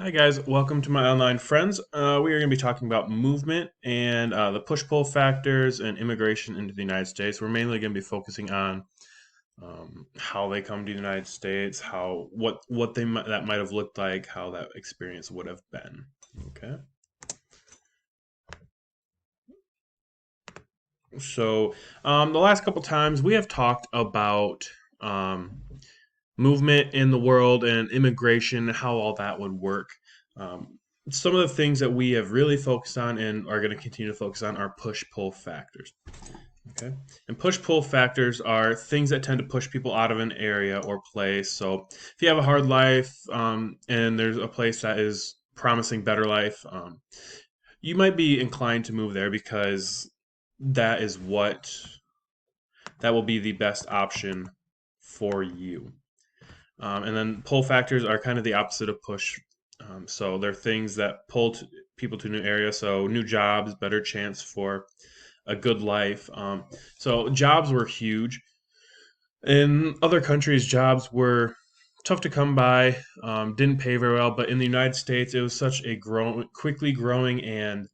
Hi guys, welcome to my online friends. We are going to be talking about movement and the push-pull factors and immigration into the United States. We're mainly going to be focusing on how they come to the United States, how what that might have looked like, how that experience would have been. Okay, so the last couple times we have talked about um, movement in the world and immigration, how all that would work. Um, some of the things that we have really focused on and are going to continue to focus on are push pull factors. Okay. And push pull factors are things that tend to push people out of an area or place. So if you have a hard life and there's a place that is promising better life, you might be inclined to move there because that is what that will be the best option for you. And then pull factors are kind of the opposite of push. So they're things that pull people to new areas. So new jobs, better chance for a good life. So jobs were huge. In other countries, jobs were tough to come by, didn't pay very well. But in the United States, it was such a quickly growing and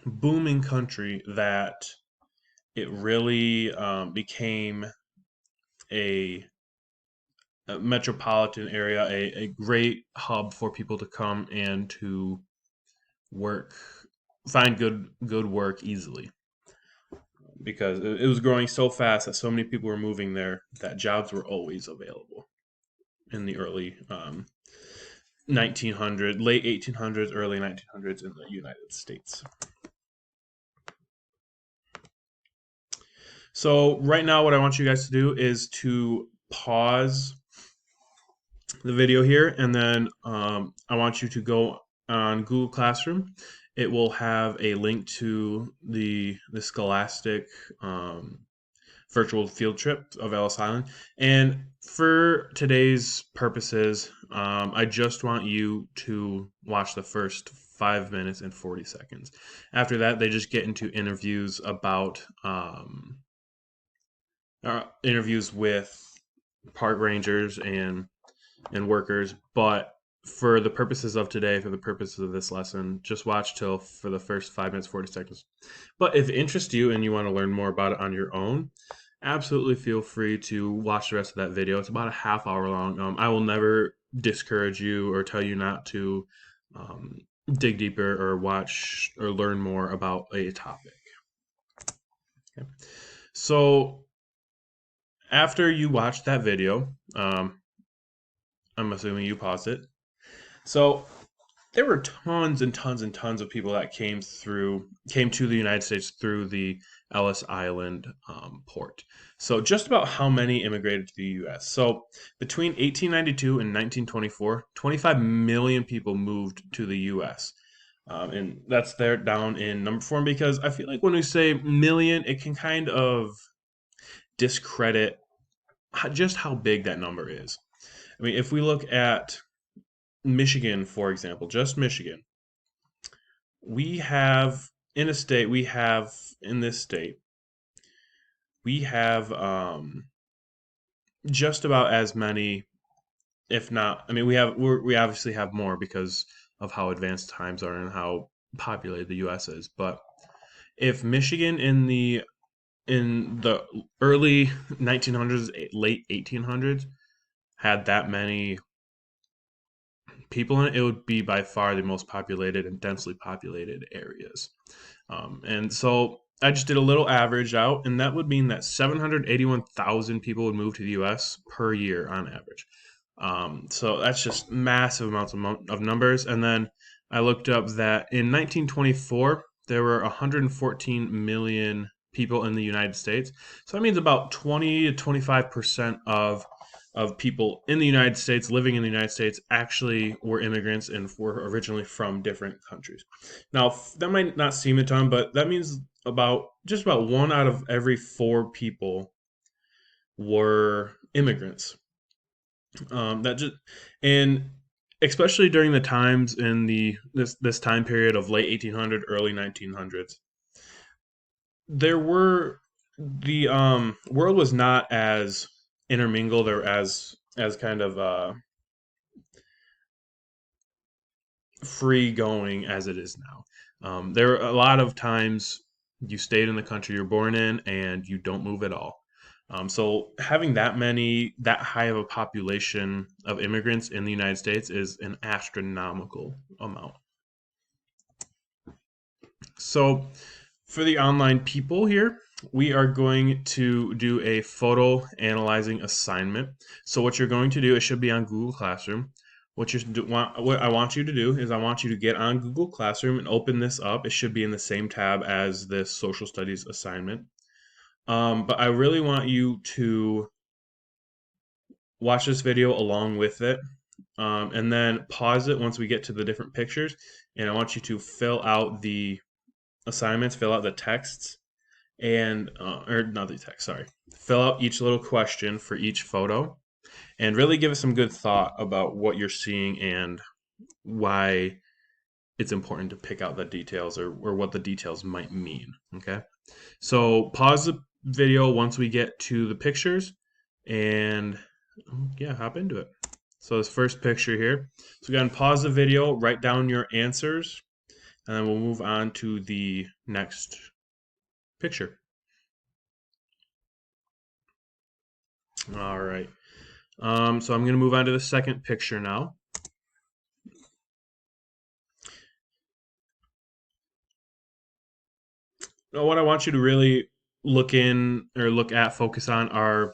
booming country that it really became a a metropolitan area, a great hub for people to come and to work, find good work easily because it was growing so fast that so many people were moving there that jobs were always available in the early 1900s, late 1800s, early 1900s in the United States. So right now, what I want you guys to do is to pause the video here, and then I want you to go on Google Classroom. It will have a link to the Scholastic virtual field trip of Ellis Island. And for today's purposes, I just want you to watch the first 5 minutes and 40 seconds. After that, they just get into interviews about interviews with park rangers and workers. But for the purposes of today, for the purposes of this lesson, just watch till for the first 5 minutes, 40 seconds. But if it interests you and you want to learn more about it on your own, absolutely feel free to watch the rest of that video. It's about a half hour long. I will never discourage you or tell you not to um, dig deeper or watch or learn more about a topic. Okay. So after you watch that video, I'm assuming you paused it. So there were tons and tons and tons of people that came to the United States through the Ellis Island port. So just about how many immigrated to the U.S. So between 1892 and 1924, 25 million people moved to the U.S. And that's there down in number form because I feel like when we say million, it can kind of discredit just how big that number is. I mean, if we look at Michigan, for example, just Michigan, we have in a state, we have in this state, we have just about as many, if not, I mean, we obviously have more because of how advanced times are and how populated the U.S. is. But if Michigan in the early 1900s, late 1800s had that many people in it, it would be by far the most populated and densely populated areas. And so I just did a little average out, and that would mean that 781,000 people would move to the U.S. per year on average. So that's just massive amounts of numbers. And then I looked up that in 1924, there were 114 million people in the United States. So that means about 20 to 25% of people in the United States, living in the United States, actually were immigrants and were originally from different countries. Now, that might not seem a ton, but that means about just about one out of every four people were immigrants. That just and especially during the times in this time period of late 1800, early 1900s, there were the world was not as intermingled or as kind of free going as it is now. There are a lot of times you stayed in the country you're born in and you don't move at all. So having that high of a population of immigrants in the United States is an astronomical amount. So for the online people here, we are going to do a photo analyzing assignment. So what you're going to do, it should be on Google Classroom. What I want you to do is I want you to get on Google Classroom and open this up. It should be in the same tab as this social studies assignment. But I really want you to watch this video along with it, and then pause it once we get to the different pictures. And I want you to fill out the assignments, fill out the texts, and or not the text, sorry. Fill out each little question for each photo, and really give it some good thought about what you're seeing and why it's important to pick out the details, or what the details might mean. Okay, so pause the video once we get to the pictures, and yeah, hop into it. So this first picture here. So again, pause the video, write down your answers, and then we'll move on to the next picture. All right. So I'm going to move on to the second picture now. Now, what I want you to really look at, focus on are,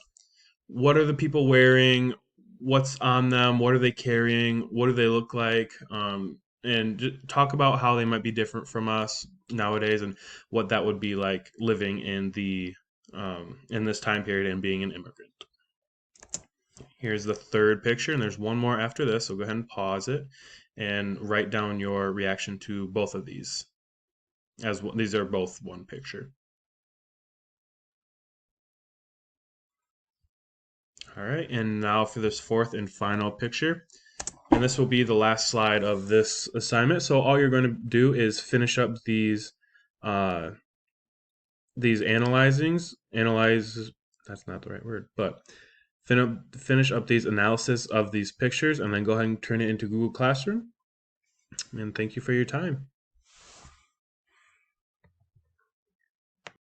what are the people wearing, what's on them, what are they carrying, what do they look like, and talk about how they might be different from us nowadays, and what that would be like living in this time period and being an immigrant. Here's the third picture, and there's one more after this, so go ahead and pause it and write down your reaction to both of these, these are both one picture. All right, and now for this fourth and final picture. And this will be the last slide of this assignment. So all you're going to do is finish up uh, analyze, that's not the right word, but finish up these analysis of these pictures, and then go ahead and turn it into Google Classroom. And thank you for your time.